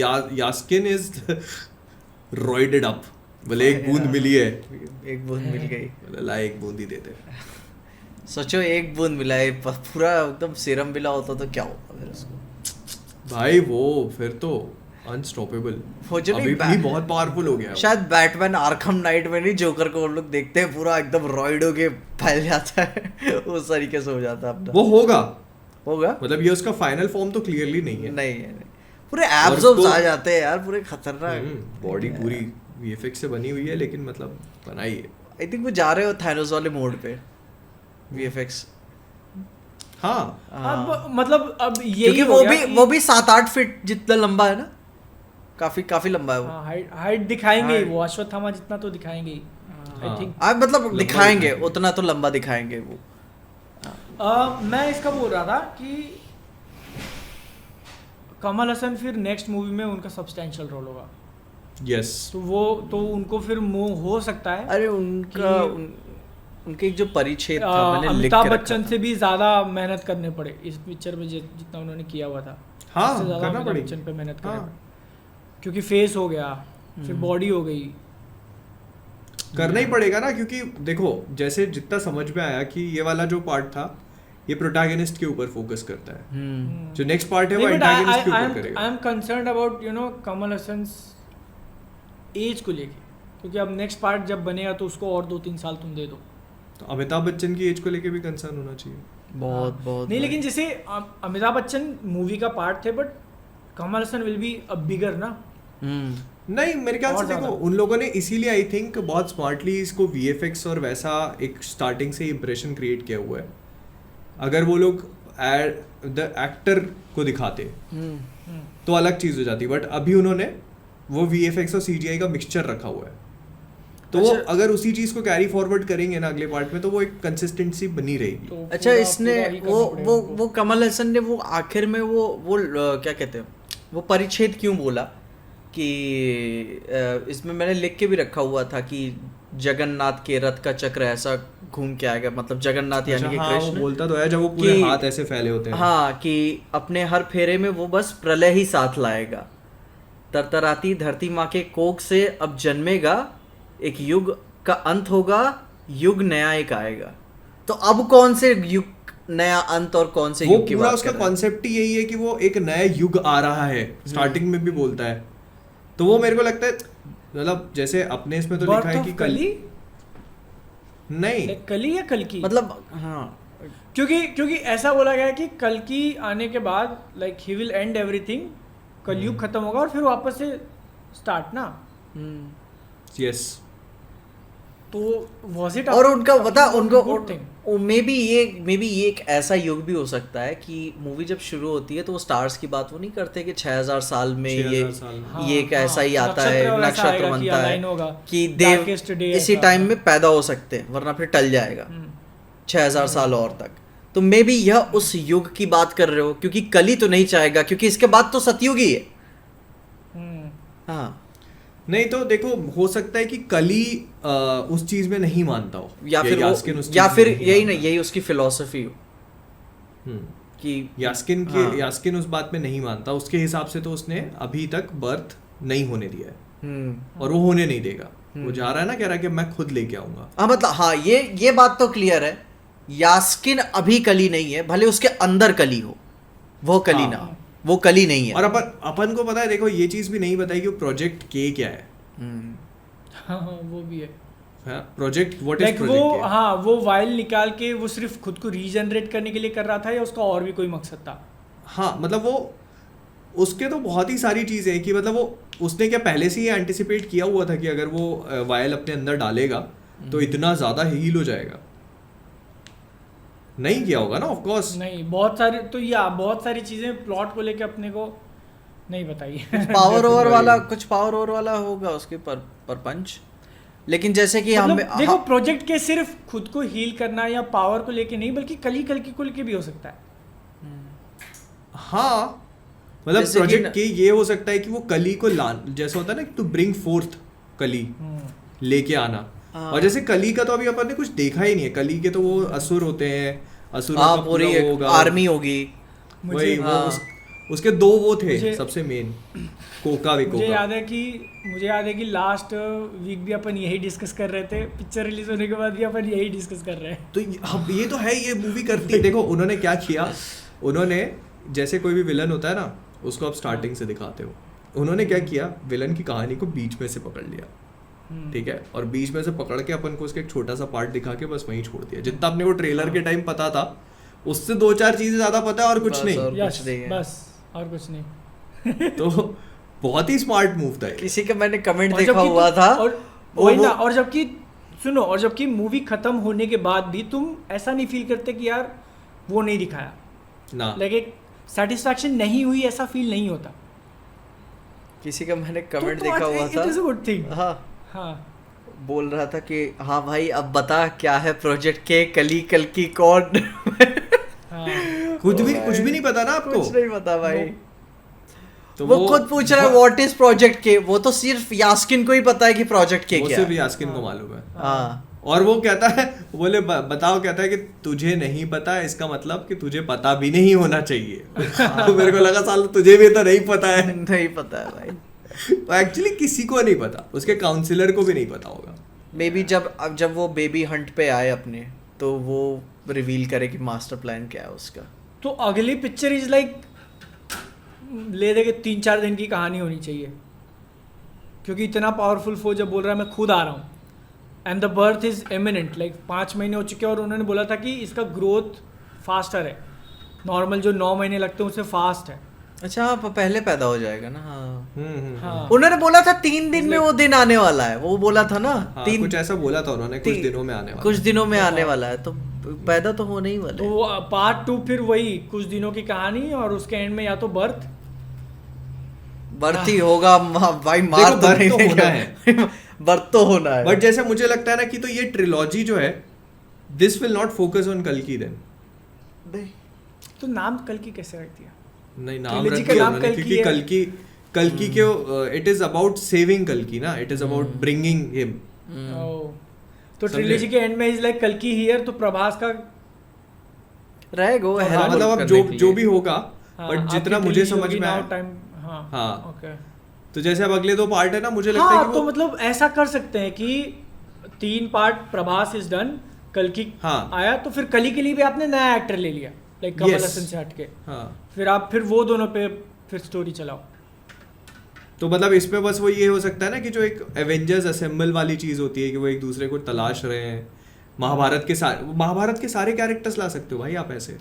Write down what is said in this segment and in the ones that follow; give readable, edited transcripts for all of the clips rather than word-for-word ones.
यास्किन is रॉइडेड up, बोले एक बूंद मिली है, एक बूंद मिल गई, बोले ला एक बूंद ही देते। सोचो एक बूंद मिला है, पूरा एकदम सीरम मिला होता तो क्या होता फिर उसको भाई वो फिर तो अनस्टॉपेबल, अभी भी बहुत पावरफुल हो गया। शायद बैटमैन आर्कम नाइट में नहीं, जोकर को हम लोग देखते हैं पूरा एकदम रॉइड होके फैल जाता है उस तरीके से हो जाता है अपना। वो होगा मतलब ये उसका फाइनल फॉर्म तो क्लियरली नहीं है। नहीं पूरे एब्स आ जाते हैं यार, पूरे खतरनाक, बॉडी पूरी वीएफएक्स से बनी हुई है, लेकिन मतलब बनाई है। आई थिंक वो जा रहे हो थैनोस वाले मोड पे वीएफएक्स। हाँ अब मतलब अब ये क्योंकि वो भी 7-8 फीट जितना लंबा है ना, काफी लंबा है वो। हाइट दिखाएंगे ही, वो अश्वत्थामा जितना तो दिखाएंगे ही आई थिंक। मतलब दिखाएंगे उतना तो लंबा दिखाएंगे वो। मैं इसका बोल रहा था कि कमल हसन फिर नेक्स्ट मूवी में उनका सब्सटेंशियल रोल होगा। यस तो उनको फिर मोह हो सकता है। अरे उनके एक जो परिच्छेद था, मैंने लिख के अमिताभ बच्चन से भी ज्यादा मेहनत करने पड़े इस पिक्चर में जितना उन्होंने किया हुआ था। हाँ, उससे ज्यादा अमिताभ बच्चन पे मेहनत करनी पड़ी, क्योंकि फेस हो गया फिर बॉडी हो गई, करना ही पड़ेगा ना। क्योंकि देखो जैसे जितना समझ में आया कि ये वाला जो पार्ट था ये प्रोटैगनिस्ट के ऊपर फोकस करता है, जो नेक्स्ट पार्ट है वो एंटागनिस्ट के ऊपर करेगा। I am concerned about Kamal Haasan age को लेके, क्योंकि अब नेक्स्ट पार्ट जब बनेगा तो उसको और 2-3 साल तुम दे दो। तो अमिताभ बच्चन की एज को लेके भी कंसर्न होना चाहिए। बहुत नहीं, लेकिन जैसे अमिताभ बच्चन मूवी का पार्ट थे, but Kamal Haasan will be a bigger ना। नहीं मेरे ख्याल से देखो उन लोगों ने इसीलिए आई थिंक बहुत स्मार्टली इसको वीएफएक्स और वैसा एक स्टार्टिंग से इंप्रेशन क्रिएट किया हुआ है। अगर वो लोग द एक्टर को दिखाते तो अलग चीज हो जाती, बट अभी उन्होंने वो वीएफएक्स और सीजीआई का मिक्सचर रखा हुआ है, तो वो अगर उसी चीज को कैरी फॉरवर्ड करेंगे ना अगले पार्ट में तो वो एक कंसिस्टेंसी बनी रहेगी। तो अच्छा इसने वो कमल हसन ने वो आखिर में वो क्या कहते हैं वो परिच्छेद क्यों बोला कि इसमें मैंने लिख के भी रखा हुआ था कि जगन्नाथ के रथ का चक्र ऐसा घूम के आएगा, मतलब जगन्नाथ यानी कि कृष्ण। वो बोलता तो है जब वो पूरे हाथ ऐसे फैले होते हैं। हाँ, कि अपने हर फेरे में वो बस प्रलय ही साथ लाएगा, तरतराती धरती माँ के कोख से अब जन्मेगा, एक युग का अंत होगा, युग नया एक आएगा। तो अब कौन से युग नया अंत और कौन से युग की बात कर रहे हैं? उसका कॉन्सेप्ट ही यही है कि वो एक नया युग आ रहा है, स्टार्टिंग में भी बोलता है। तो वो मेरे को लगता है मतलब जैसे अपने इसमें तो लिखा है कि कली नहीं कली या कल की, मतलब हाँ, क्योंकि ऐसा बोला गया है कि कल की आने के बाद like he will and everything, कलयुग खत्म होगा और फिर वापस से स्टार्ट ना। यस तो वाज इट और उनका बता उनको मे बी ये एक ऐसा युग भी हो सकता है कि मूवी जब शुरू होती है तो वो स्टार्स की बात वो नहीं करते कि 6000 साल में ये एक ऐसा ही आता है, नक्षत्र बनता है कि देव इसी टाइम में पैदा हो सकते हैं वरना फिर टल जाएगा 6000 साल और तक। तो मे बी यह उस युग की बात कर रहे हो, क्योंकि कली तो नहीं चाहेगा क्योंकि इसके बाद तो सतयुग ही है। हाँ नहीं तो देखो हो सकता है कि कली उस चीज में नहीं मानता हो, या फिर यही उसकी फिलॉसफी हो कि यास्किन उस बात में नहीं मानता। उसके हिसाब से तो उसने अभी तक बर्थ नहीं होने दिया है और वो होने नहीं देगा। वो जा रहा है ना, कह रहा है कि मैं खुद लेके आऊंगा। हाँ मतलब हाँ ये बात तो क्लियर है, यास्किन अभी कली नहीं है, भले उसके अंदर कली हो, वो कली ना हो, वो कली नहीं है। और अपन को पता है, देखो ये चीज भी नहीं बताई कि वो प्रोजेक्ट के क्या है। हाँ वो भी है प्रोजेक्ट व्हाट इज प्रोजेक्ट वो। हाँ वो वाइल निकाल के वो सिर्फ खुद को रीजनरेट करने के लिए कर रहा था या उसका और भी कोई मकसद था? हाँ मतलब वो उसके तो बहुत ही सारी चीजें हैं कि मतलब वो उसने क्या पहले से ही एंटिसिपेट किया हुआ था कि अगर वो वाइल अपने अंदर डालेगा तो इतना ज्यादा हील हो जाएगा। नहीं किया होगा ना, ऑफ कोर्स नहीं। बहुत सारी चीजें प्लॉट को लेके अपने को नहीं बताई। पावर ओवर वाला होगा उसके परपंच। लेकिन जैसे कि मतलब देखो प्रोजेक्ट के सिर्फ खुद को हील करना या पावर को लेके नहीं, बल्कि कल की लेके भी हो सकता है। हाँ मतलब प्रोजेक्ट के ये हो सकता है कि वो कली को जैसा होता है ना टू ब्रिंग फोर्थ कली लेके आना। और जैसे कली का तो अभी अपन ने कुछ देखा ही नहीं है। कली के तो वो असुर होते हैं, असुर पूरी आर्मी होगी वही उसके 2 वो थे सबसे मेन, कोका विकोका। मुझे याद है कि लास्ट वीक भी अपन यही डिस्कस कर रहे थे, पिक्चर रिलीज होने के बाद भी अपन यही डिस्कस कर रहे हैं। तो ये तो है, ये मूवी करती है। देखो उन्होंने क्या किया, उन्होंने जैसे कोई भी विलन होता है ना, उसको आप स्टार्टिंग से दिखाते हो, उन्होंने क्या किया, विलन की कहानी को बीच में से पकड़ लिया, ठीक है, और बीच में से पकड़ के अपन को उसका एक छोटा सा पार्ट दिखा के बस वहीं छोड़ दिया। जितना अपने को ट्रेलर के टाइम पता था उससे 2-4 चीजें ज्यादा पता है और कुछ नहीं, बस और कुछ नहीं। तो बहुत ही स्मार्ट मूव था। किसी का मैंने कमेंट देखा हुआ था, और जबकि सुनो, और जबकि मूवी खत्म होने के बाद भी तुम ऐसा नहीं फील करते कि यार वो नहीं दिखाया ना, लाइक एक सेटिस्फैक्शन नहीं हुई, ऐसा फील नहीं होता। किसी का मैंने कमेंट देखा हुआ था, it is a good thing. हाँ, बोल रहा था कि हाँ भाई अब बता क्या है प्रोजेक्ट के, कल की कौन। कुछ भी नहीं पता ना आपको, कुछ नहीं पता भाई। तो वो खुद पूछ रहा है व्हाट इज प्रोजेक्ट के, वो तो सिर्फ यास्किन को ही पता है कि प्रोजेक्ट के क्या है, सिर्फ यास्किन को मालूम है। हाँ, और वो कहता है, बोले बताओ, कहता है कि तुझे नहीं पता, इसका मतलब कि तुझे पता भी नहीं होना चाहिए। तो मेरे को लगा साल तुझे भी तो नहीं पता है। नहीं पता है भाई। तो एक्चुअली किसी को नहीं पता, उसके काउंसलर को भी नहीं पता होगा। मे बी जब वो बेबी हंट पे आए अपने, तो वो रिवील करे कि मास्टर प्लान क्या है उसका। तो अगली पिक्चर इज लाइक ले दे के 3-4 दिन की कहानी होनी चाहिए, क्योंकि इतना पावरफुल फोर्स जब बोल रहा है मैं खुद आ रहा हूँ, and the birth is imminent, like 5 महीने हो चुके हैं, और उन्होंने बोला था कि इसका ग्रोथ फास्टर है, नॉर्मल जो 9 महीने लगते हैं उससे फास्ट है। अच्छा, हाँ, पहले पैदा हो जाएगा ना। हाँ। उन्होंने बोला था 3 दिन में वो दिन आने वाला है, वो बोला था ना। कुछ ऐसा बोला था उन्होंने, कुछ दिनों में आने वाला, कुछ दिनों में आने वाला है, तो पैदा तो होने ही वाला है। तो पार्ट 2 फिर वही कुछ दिनों की कहानी, और उसके एंड में या तो बर्थ ही होगा भाई, मार तो नहीं होना है। बर्थ तो होना है। बट जैसे मुझे लगता है ना कि तो ये ट्रिलॉजी जो है, this will not focus on कल्कि देन। तो नाम कल्कि कैसे रख दिया? नहीं, नाम रख दिया उन्होंने क्योंकि कल्कि के इट इज अबाउट सेविंग कल्कि ना, it is about bringing him. तो ट्रिलॉजी के एंड में इज लाइक कल्कि हियर, तो प्रभास का रहेगा, मतलब अब जो भी होगा, बट जितना मुझे समझ में आया, हाँ, ओके। तो जैसे अब अगले 2 पार्ट है ना, मुझे लगता है कि तो मतलब ऐसा कर सकते हैं कि 3 पार्ट प्रभास इज डन, कल्कि आया, तो फिर कली के लिए भी आपने नया एक्टर ले लिया, लाइक कमल हसन से हटके, फिर आप फिर वो दोनों पे फिर स्टोरी चलाओ। तो मतलब इसमें बस वो ये हो सकता है ना कि जो एक एवेंजर्स असेंबल वाली चीज होती है कि वो एक दूसरे को तलाश रहे हैं, महाभारत के सारे कैरेक्टर्स ला सकते हो भाई आप, ऐसे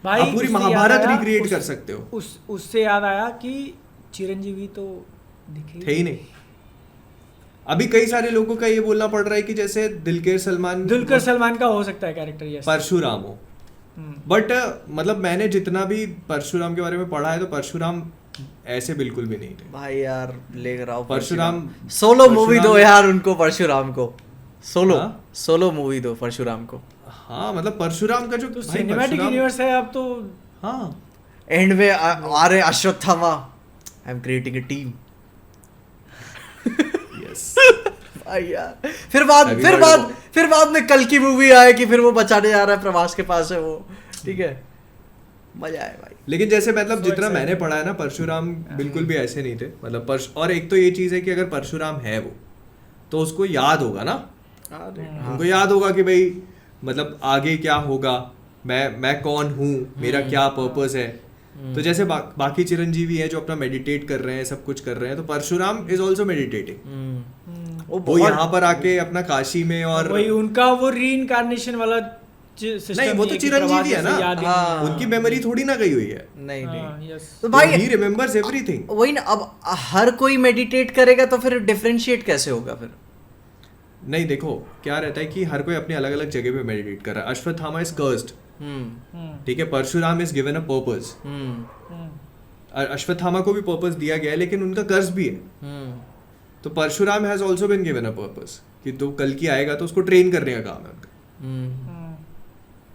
भाई आप पूरी महाभारत रिक्रिएट कर सकते हो। उससे याद आया कि चिरंजीवी तो दिखे ही नहीं। अभी कई सारे लोगों का ये बोलना पड़ रहा है कि जैसे दुलकर सलमान का हो सकता है कैरेक्टर, यस, परशुराम हो, बट मतलब मैंने जितना भी परशुराम के बारे में पढ़ा है, तो परशुराम ऐसे बिल्कुल भी नहीं थे भाई। यार लेकर आओ परशुराम, सोलो मूवी दो यार उनको, परशुराम को सोलो मूवी दो परशुराम को। हाँ, मतलब परशुराम का जो सिनेमैटिक यूनिवर्स है अब तो। हाँ, एंड में आ रहे Ashwatthama, I am creating a team. Yes भाई यार, फिर बाद में कल की मूवी आए कि फिर वो बचाने जा रहा है, प्रभास के पास है वो, ठीक है, मजा आया भाई। लेकिन जैसे मतलब जितना मैंने पढ़ा है ना, परशुराम बिल्कुल भी ऐसे नहीं थे, मतलब और एक तो ये चीज है कि अगर परशुराम है वो, तो उसको याद होगा ना, उनको याद होगा कि भाई मतलब आगे क्या होगा, मैं कौन हूँ, मेरा क्या पर्पस है। तो जैसे बाकी चिरंजीवी है जो अपना मेडिटेट कर रहे हैं, सब कुछ कर रहे हैं, तो परशुराम इज ऑल्सो मेडिटेटिंग। वो यहाँ पर आके अपना काशी में, और वही उनका वो रीइंकार्नेशन वाला नहीं, वो तो चिरंजीवी है ना, उनकी मेमोरी थोड़ी ना गई हुई है। नहीं, तो भाई ही रिमेम्बर्स एवरीथिंग। वही ना, अब हर कोई मेडिटेट करेगा तो फिर डिफरेंशिएट कैसे होगा फिर? नहीं, देखो क्या रहता है कि हर कोई अपनी अलग अलग जगह पे मेडिटेट कर रहा है। अश्वत्थामा इज कर्स्ड, ठीक है, Parshuram is given a purpose. Ashwatthama को भी पर्पस दिया गया है, लेकिन उनका कर्ज भी है। तो Parshuram has also been given a purpose कि तो कल की आएगा तो उसको ट्रेन करने का काम है उनका।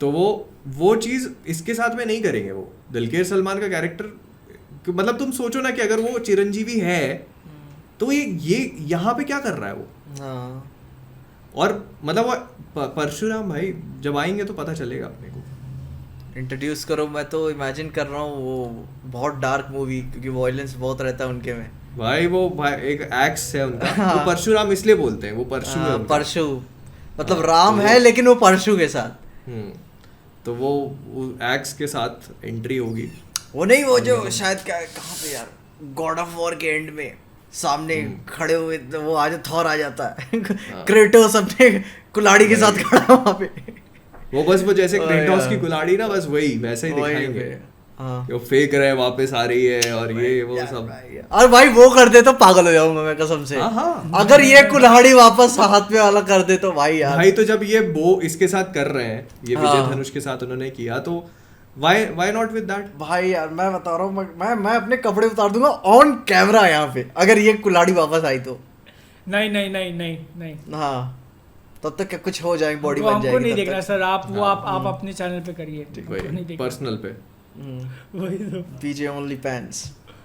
तो वो चीज इसके साथ में नहीं करेंगे। वो दुलकर सलमान का कैरेक्टर, मतलब तुम सोचो ना कि अगर वो चिरंजीवी है तो ये यहाँ पे क्या कर रहा है वो। और मतलब वो परशुराम भाई जब आएंगे तो पता चलेगा अपने को। इंट्रोड्यूस करो। मैं तो इमेजिन कर रहा हूँ वो बहुत डार्क मूवी, क्योंकि वॉयलेंस बहुत रहता है उनके में। भाई वो भाई एक एक्स है उनका, हाँ। वो परशुराम इसलिए बोलते हैं, वो परशु है उनका। परशु मतलब राम है लेकिन वो परशु के साथ। तो वो एक्स के साथ एंट्री होगी। वो नहीं, वो जो शायद क्या कहाँ पे यार, गॉड ऑफ वॉर के एंड में सामने खड़े हुए तो वो आज थॉर आ जाता है क्रेटोस अपने कुल्हाड़ी के साथ खड़ा है वहाँ पे। वो बस वो जैसे क्रेटोस की कुल्हाड़ी ना, बस वही वैसे ही दिखाएंगे। वो फेंक रहे वापस आ रही है और ये वो सब। और भाई वो कर दे तो पागल हो जाऊंगा मैं कसम से। अगर ये कुल्हाड़ी वापस हाथ में वाला कर दे तो भाई यार। भाई तो जब ये बो इसके साथ कर रहे हैं, ये विजय धनुष के साथ उन्होंने किया, तो व्हाई नॉट विद दैट। भाई यार मैं बता रहा हूँ, मैं अपने कपड़े उतार दूंगा ऑन कैमरा यहाँ पे अगर ये कुल्हाड़ी वापस आई तो। नहीं नहीं नहीं नहीं नहीं, हाँ तब तक क्या कुछ हो जाएगी, बॉडी बन जाएगी। हमको नहीं देखना सर, आप वो आप अपने चैनल पे करिए, पर्सनल पे। वही तो पीजे ओनली पैंट्स।